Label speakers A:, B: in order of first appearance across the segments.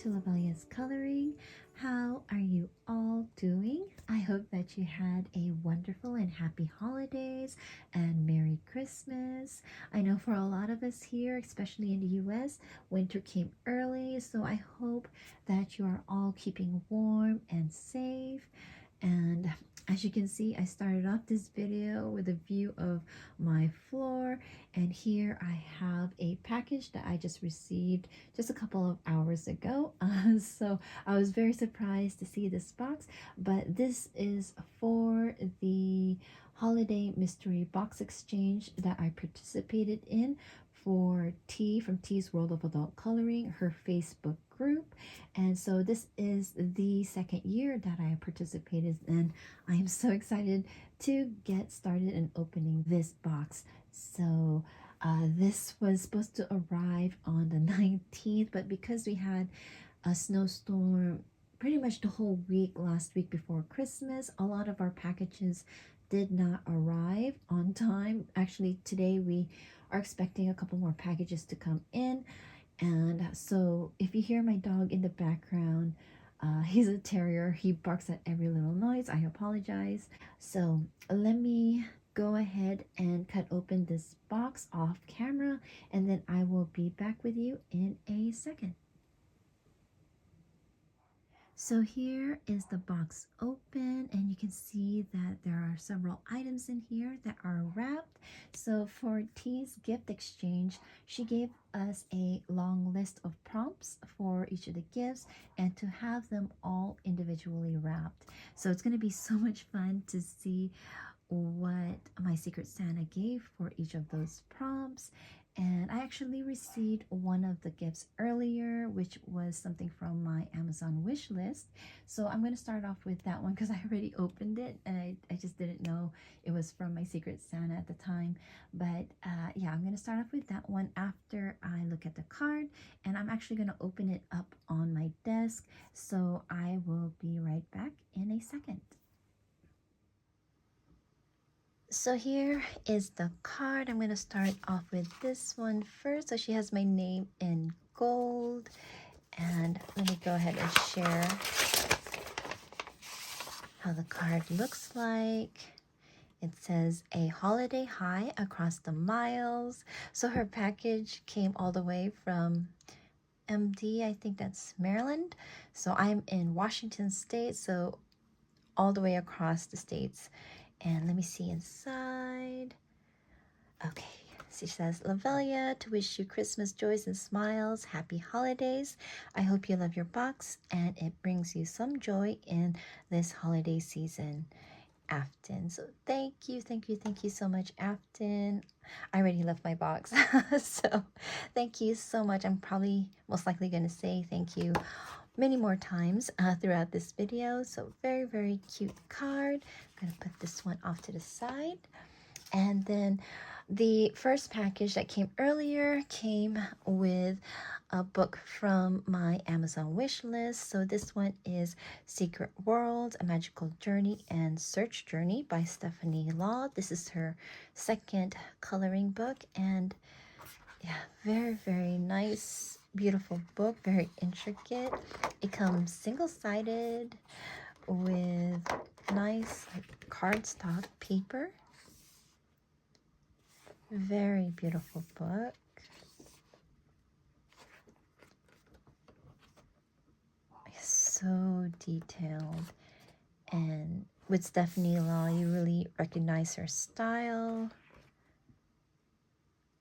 A: to Lovella's Coloring. How are you all doing? I hope that you had a wonderful and happy holidays and Merry Christmas. I know for a lot of us here, especially in the US, winter came early, so I hope that you are all keeping warm and safe. And as you can see, I started off this video with a view of my floor, and here I have a package that I just received just a couple of hours ago. So I was very surprised to see this box, but this is for the holiday mystery box exchange that I participated in for T from T's World of Adult Coloring, her Facebook group. And so this is the second year that I participated, and I am so excited to get started in opening this box. So this was supposed to arrive on the 19th, but because we had a snowstorm pretty much the whole week last week before Christmas, a lot of our packages did not arrive on time. Actually, today we are expecting a couple more packages to come in. And so if you hear my dog in the background, he's a terrier. He barks at every little noise. I apologize. So let me go ahead and cut open this box off camera, and then I will be back with you in a second. So here is the box open, and you can see that there are several items in here that are wrapped. So for T's gift exchange, she gave us a long list of prompts for each of the gifts and to have them all individually wrapped. So it's going to be so much fun to see what my Secret Santa gave for each of those prompts. And I actually received one of the gifts earlier, which was something from my Amazon wish list. So I'm going to start off with that one because I already opened it, and I just didn't know it was from my Secret Santa at the time. But yeah, I'm going to start off with that one after I look at the card, and I'm actually going to open it up on my desk. So I will be right back in a second. So here is the card. I'm going to start off with this one first. So she has my name in gold. And let me go ahead and share how the card looks like. It says a holiday high across the miles. So her package came all the way from MD, I think that's Maryland. So I'm in Washington State, so all the way across the states. And let me see inside. Okay, she says, Lovella, to wish you Christmas joys and smiles, happy holidays. I hope you love your box and it brings you some joy in this holiday season. Afton. So thank you so much, Afton. I already love my box. So thank you so much. I'm probably most likely going to say thank you many more times throughout this video. So very, very cute card. I'm going to put this one off to the side. And then the first package that came earlier came with a book from my Amazon wish list. So this one is Secret World, A Magical Journey and Search Journey by Stephanie Law. This is her second coloring book, and yeah, very, very nice, beautiful book, very intricate. It comes single-sided with nice cardstock paper. Very beautiful book. So detailed. And with Stephanie Law, you really recognize her style.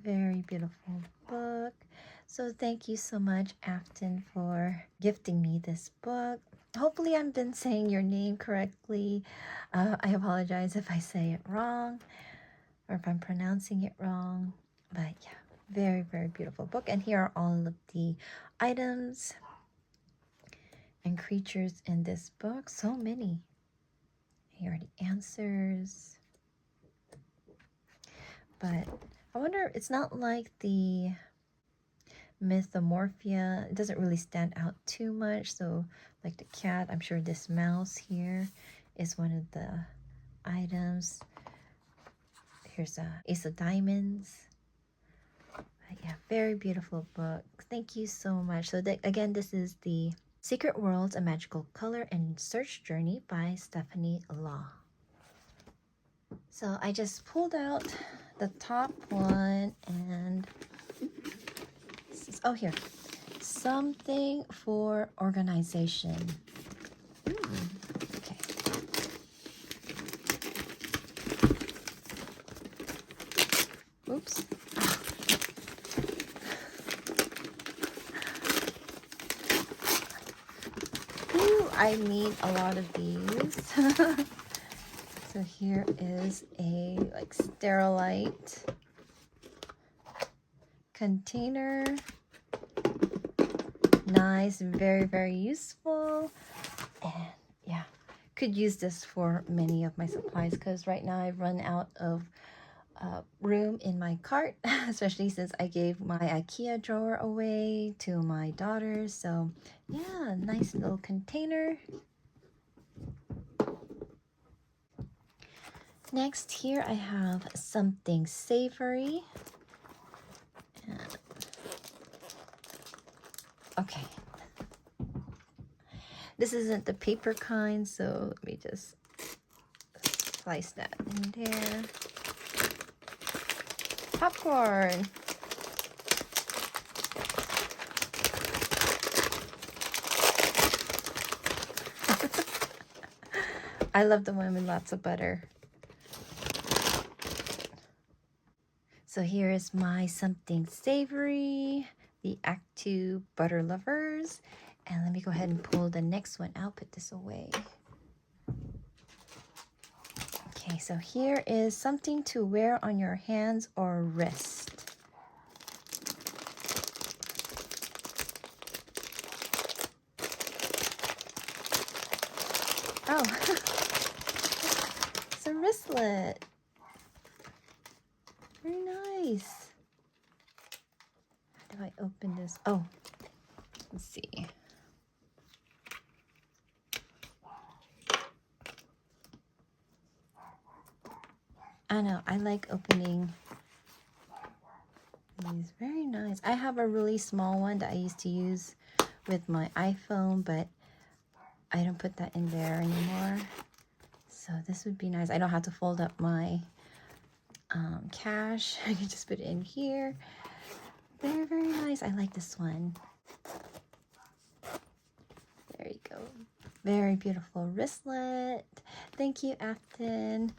A: Very beautiful book. So thank you so much, Afton, for gifting me this book. Hopefully I've been saying your name correctly. I apologize if I say it wrong or if I'm pronouncing it wrong. But yeah, very, very beautiful book. And here are all of the items and creatures in this book. So many. Here are the answers. But I wonder, it's not like the Mythomorphia. It doesn't really stand out too much. So like the cat, I'm sure this mouse here is one of the items. Here's a Ace of Diamonds. But yeah, very beautiful book. Thank you so much. So again, this is the Secret Worlds, A Magical Color and Search Journey by Stephanie Law. So I just pulled out the top one, and this is, oh, here. Something for organization. Okay. Oops. Ooh, I need a lot of these. So here is a like sterilite container. Nice, very, very useful. And yeah, could use this for many of my supplies because right now I've run out of room in my cart, especially since I gave my IKEA drawer away to my daughters. So yeah, nice little container. Next, here I have something savory. Okay. This isn't the paper kind, so let me just slice that in there. Popcorn. I love the one with lots of butter. So here is my something savory, the Act 2 Butter Lovers. And let me go ahead and pull the next one out, put this away. Okay, so here is something to wear on your hands or wrist. Oh, it's a wristlet. Very nice. How do I open this? Oh, let's see. I know, I like opening these. Very nice. I have a really small one that I used to use with my iPhone, but I don't put that in there anymore. So this would be nice. I don't have to fold up my cash. I can just put it in here. Very, very nice. I like this one. There you go. Very beautiful wristlet. Thank you, Afton.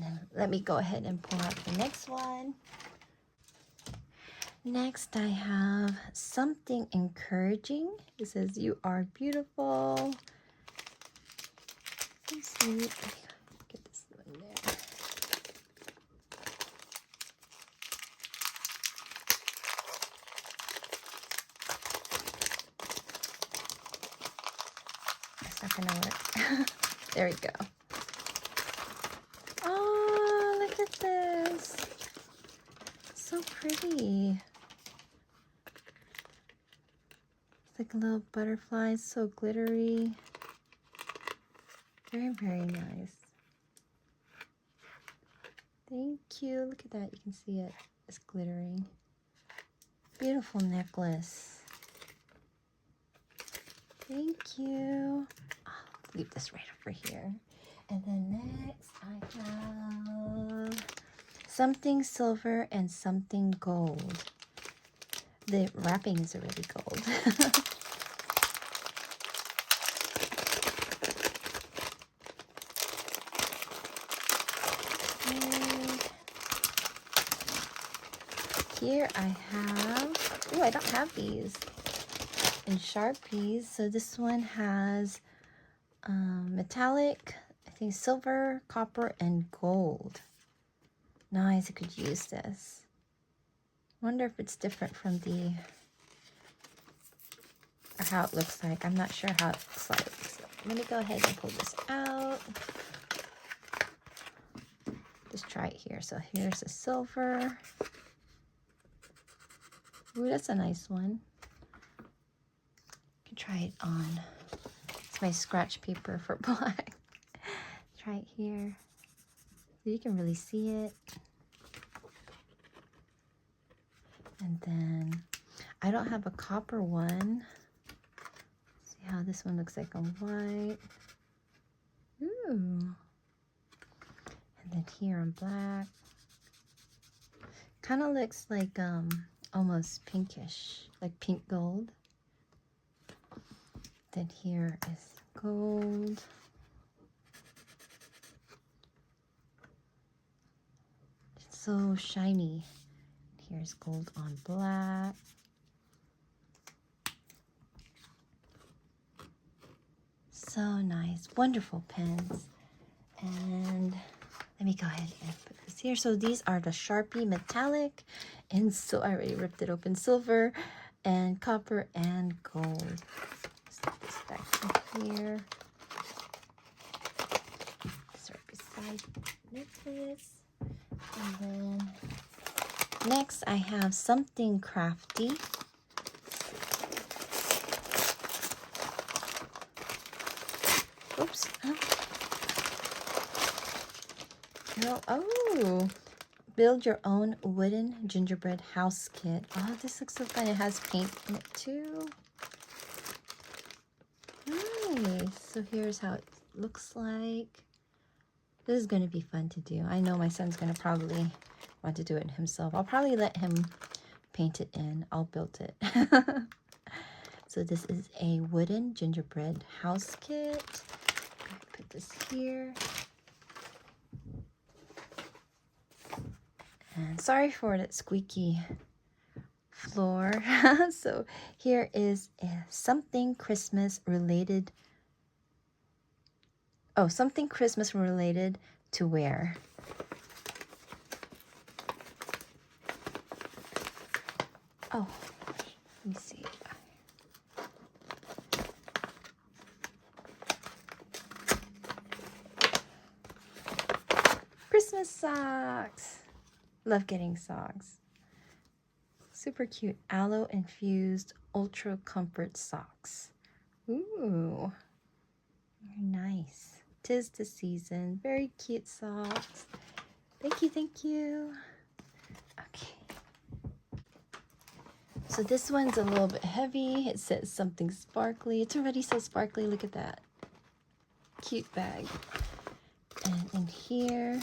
A: Now, let me go ahead and pull out the next one. Next, I have something encouraging. It says, "You are beautiful." So sweet. Get this one there. It's not gonna work. There we go. Oh, look at this. So pretty. It's like a little butterfly, so glittery. Very, very nice. Thank you. Look at that. You can see it. It's glittering. Beautiful necklace. Thank you. I'll leave this right over here. And then next I have something silver and something gold. The wrapping is already gold. Here I have, oh, I don't have these in Sharpies. So this one has metallic, I think silver, copper, and gold. Nice, I could use this. Wonder if it's different from the, or how it looks like. I'm not sure how it looks like. So let me go ahead and pull this out. Just try it here. So here's the silver. Ooh, that's a nice one. You can try it on. It's my scratch paper for black. Try it here. So you can really see it. And then I don't have a copper one. See how this one looks like on white. Ooh. And then here on black. Kind of looks like almost pinkish, like pink gold. Then here is gold. It's so shiny. Here's gold on black. So nice. Wonderful pens. And let me go ahead and put this here. So these are the Sharpie metallic. And so I already ripped it open. Silver and copper and gold. Set this back in here. Start beside necklace. And then next I have something crafty. Oops. Oh, build your own wooden gingerbread house kit. Oh, this looks so fun. It has paint in it too. Nice. So here's how it looks like. This is going to be fun to do. I know my son's going to probably want to do it himself. I'll probably let him paint it in. I'll build it. So this is a wooden gingerbread house kit. Put this here. And sorry for that squeaky floor. So here is something Christmas related. Oh, something Christmas related to wear. Oh, let me see. Christmas socks. Love getting socks. Super cute aloe infused ultra comfort socks. Ooh, very nice. 'Tis the season. Very cute socks. Thank you, thank you. Okay. So this one's a little bit heavy. It says something sparkly. It's already so sparkly. Look at that. Cute bag. And in here,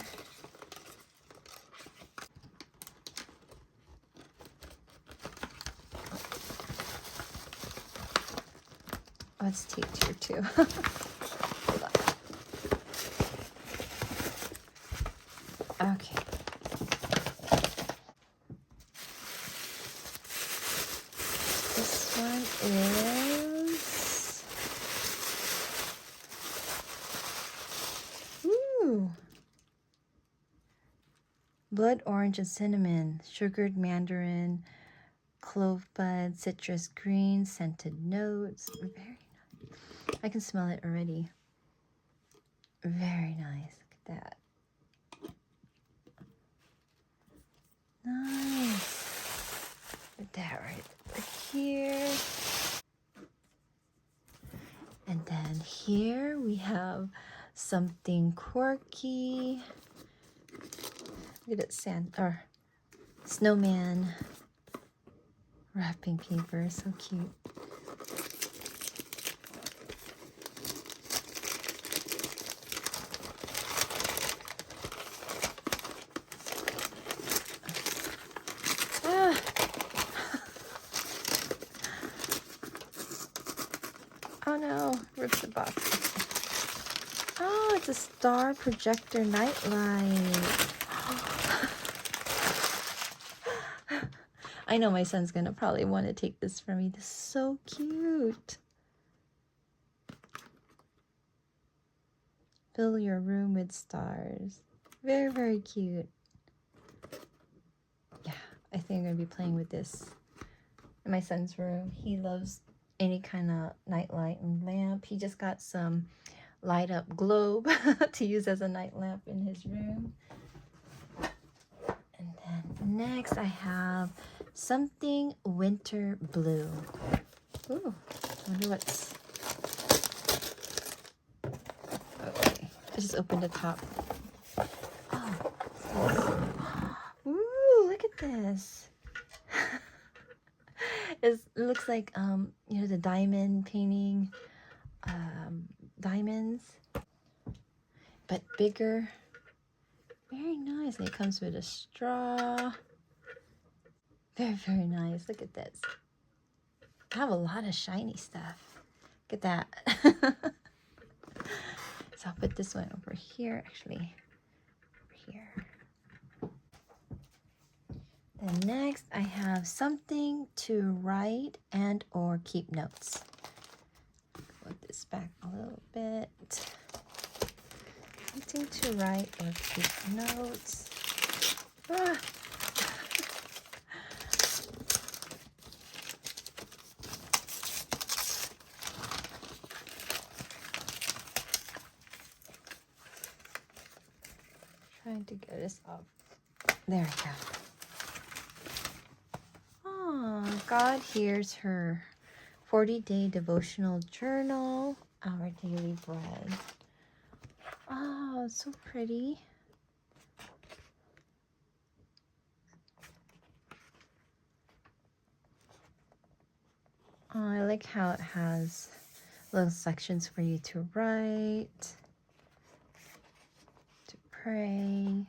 A: oh, it's taped here too. Hold on. Okay. This one is, ooh, blood orange and cinnamon, sugared mandarin, clove bud, citrus green, scented notes. Very nice. I can smell it already. Very nice. Look at that. Nice. Put that right here. And then here we have something quirky. Look at it, snowman wrapping paper. So cute. Oh no, rip the box. Oh, it's a star projector nightlight. I know my son's gonna probably want to take this from me. This is so cute. Fill your room with stars. Very, very cute. Yeah, I think I'm gonna be playing with this in my son's room. He loves any kind of nightlight and lamp. He just got some light up globe to use as a night lamp in his room. And then next I have something winter blue. Ooh, I wonder what's, okay, I just opened the top. Oh, ooh, look at this. It looks like you know, the diamond painting, diamonds, but bigger. Very nice. And it comes with a straw. Very, very nice. Look at this. I have a lot of shiny stuff. Look at that. So I'll put this one over here, actually. Over here. Then next, I have something to write and or keep notes. Put this back a little bit. Something to write or keep notes. Ah. Trying to get this up. There we go. Oh, God hears her. 40-day devotional journal, our daily bread. Oh, it's so pretty. Oh, I like how it has little sections for you to write, to pray.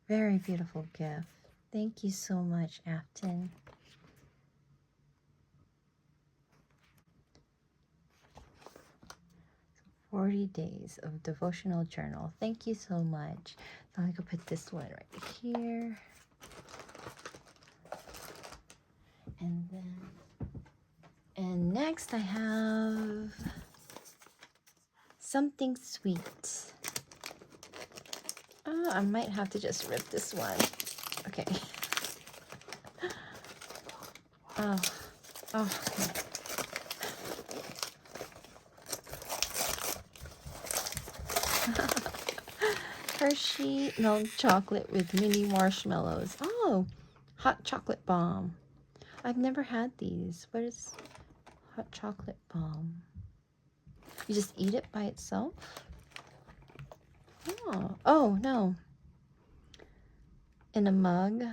A: Very beautiful gift. Thank you so much, Afton. So 40 days of devotional journal. Thank you so much. Now I can put this one right here. And next I have something sweet. Oh, I might have to just rip this one. Okay. Oh. Hershey milk chocolate with mini marshmallows. Oh, hot chocolate bomb. I've never had these. What is hot chocolate bomb? You just eat it by itself? Oh no. In a mug,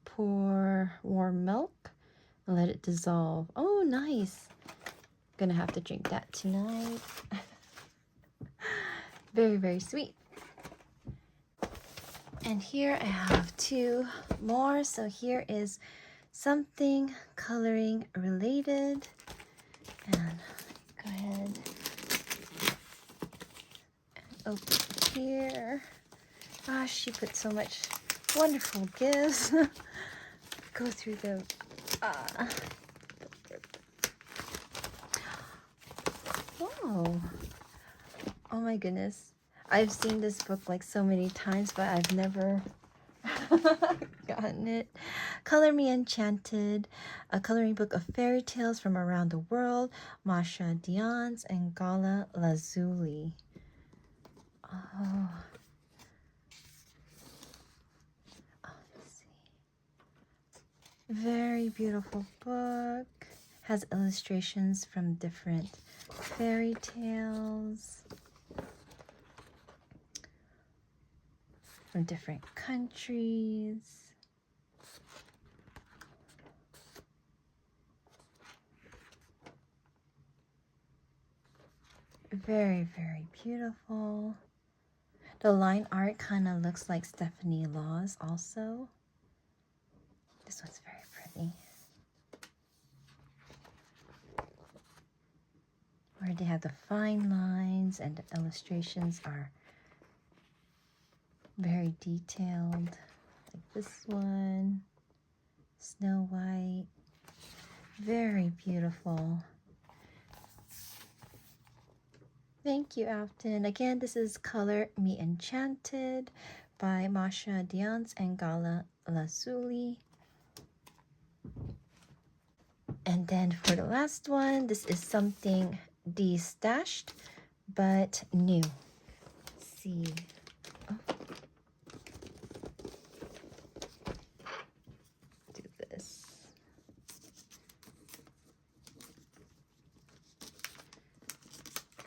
A: pour warm milk and let it dissolve. Oh, nice. Gonna have to drink that tonight. Very, very sweet. And here I have two more. So here is something coloring related. And go ahead and open here. Gosh, she put so much wonderful gifts. Go through the oh my goodness. I've seen this book like so many times, but I've never gotten it. Color Me Enchanted, a coloring book of fairy tales from around the world. Masha Dians and Gala Lazuli. Oh. Let's see. Very beautiful book. Has illustrations from different fairy tales from different countries. Very, very beautiful. The line art kind of looks like Stephanie Laws also. This one's very pretty. Where they have the fine lines and the illustrations are very detailed. Like this one, Snow White. Very beautiful. Thank you, Afton. Again, this is Color Me Enchanted by Masha Dians and Gala Lazuli. And then for the last one, this is something destashed but new. Let's see. Oh. Do this.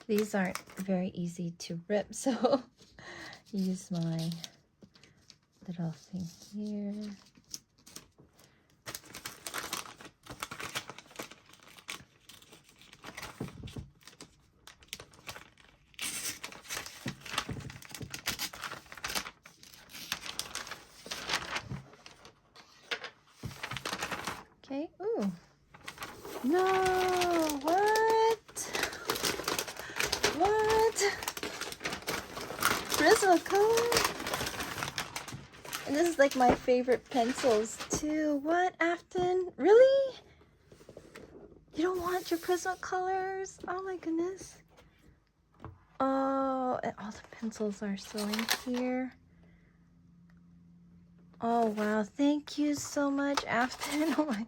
A: These aren't very easy to rip, so use my little thing here.
B: No, what? What? Prismacolor? And this is like my favorite pencils too. What, Afton? Really? You don't want your Prismacolors? Oh my goodness. Oh, and all the pencils are still in here. Oh wow, thank you so much, Afton. Oh my,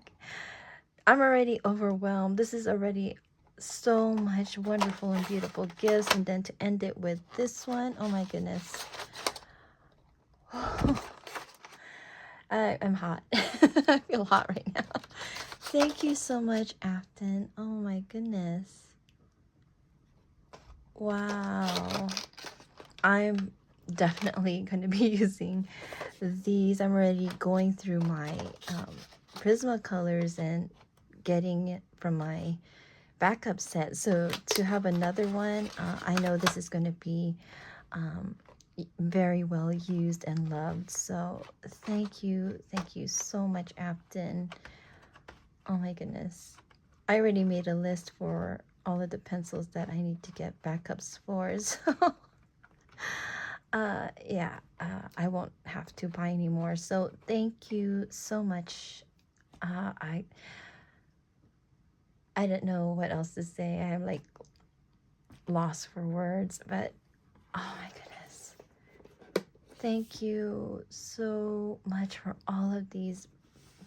B: I'm already overwhelmed. This is already so much wonderful and beautiful gifts, and then to end it with this one, oh my goodness. I'm hot. I feel hot right now. Thank you so much, Afton. Oh my goodness. Wow. I'm definitely going to be using these. I'm already going through my Prismacolors and getting it from my backup set. So to have another one, I know this is going to be very well used and loved. So thank you so much, Afton. Oh my goodness, I already made a list for all of the pencils that I need to get backups for. So yeah, I won't have to buy anymore. So thank you so much. I didn't know what else to say. I'm like lost for words, but oh my goodness. Thank you so much for all of these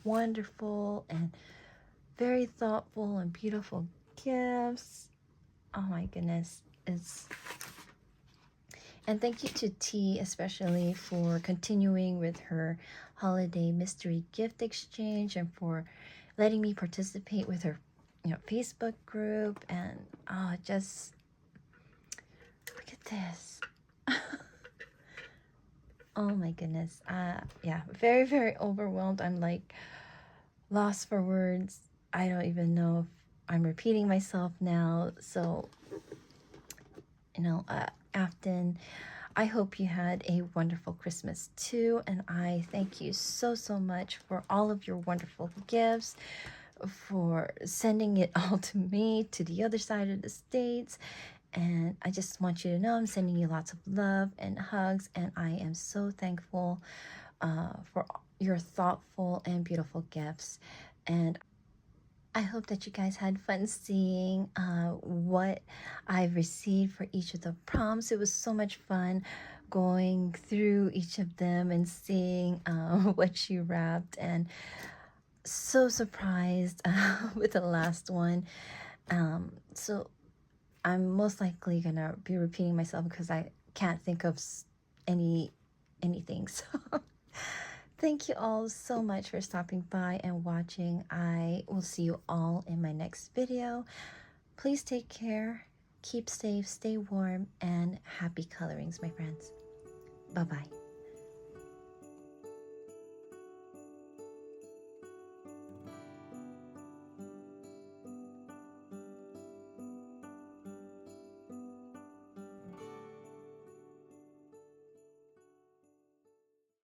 B: wonderful and very thoughtful and beautiful gifts. Oh my goodness. And thank you to T especially for continuing with her holiday mystery gift exchange and for letting me participate with her Facebook group. And just look at this. Oh my goodness. Yeah, very, very overwhelmed. I'm like lost for words. I don't even know if I'm repeating myself now. So, Afton, I hope you had a wonderful Christmas too. And I thank you so, so much for all of your wonderful gifts, for sending it all to me, to the other side of the states. And I just want you to know I'm sending you lots of love and hugs. And I am so thankful for your thoughtful and beautiful gifts. And I hope that you guys had fun seeing what I've received for each of the prompts. It was so much fun going through each of them and seeing what she wrapped, and so surprised with the last one. So I'm most likely gonna be repeating myself because I can't think of anything. So thank you all so much for stopping by and watching. I will see you all in my next video. Please take care, keep safe, stay warm, and happy colorings, my friends. Bye-bye.